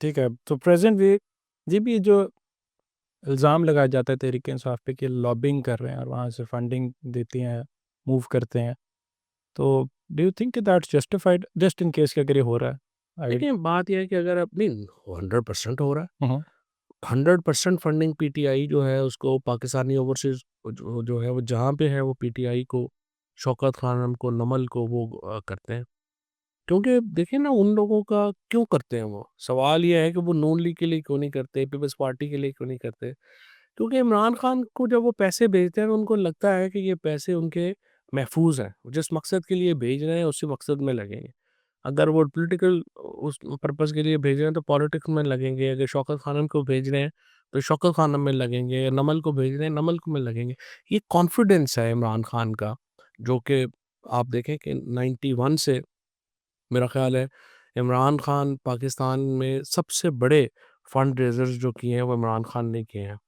ठीक है, तो प्रेज़ेंट वे ये भी जो इल्ज़ाम लगाया जाता है तहरीक-ए-इंसाफ पे कि लॉबिंग कर रहे हैं और वहाँ से फंडिंग देती हैं, मूव करते हैं। तो do you think that's justified just in case कि अगर ये हो रहा है? आई देखिए, बात ये है कि अगर आप नहीं 100% हो रहा है। हुँ, हुँ। 100% फंडिंग पीटीआई जो है उसको पाकिस्तानी ओवरसीज़ जो है वो जहाँ पे है वो पीटीआई को, शौकत खानम को, नमल को वो करते हैं। क्योंकि देखिए ना उन लोगों का क्यों करते हैं वो? सवाल ये है कि वो नून लीग के लिए क्यों नहीं करते, पीपल्स पार्टी के लिए क्यों नहीं करते? क्योंकि इमरान खान को जब वो पैसे भेजते हैं तो उनको लगता है कि ये पैसे उनके महफूज़ हैं। जिस मकसद के लिए भेज रहे हैं उसी मकसद में लगेंगे। अगर वो पॉलिटिकल उस पर्पज़ के लिए भेज रहे हैं तो पॉलिटिक्स में लगेंगे, अगर शौकत खानम को भेज रहे हैं तो शौकत खानम में लगेंगे, या नमल को भेज रहे हैं नमल को में लगेंगे। ये कॉन्फिडेंस है इमरान खान का, जो कि आप देखें कि 91 से मेरा ख़्याल है इमरान खान पाकिस्तान में सबसे बड़े फंड रेज़र्स जो किए हैं वो इमरान खान ने किए हैं।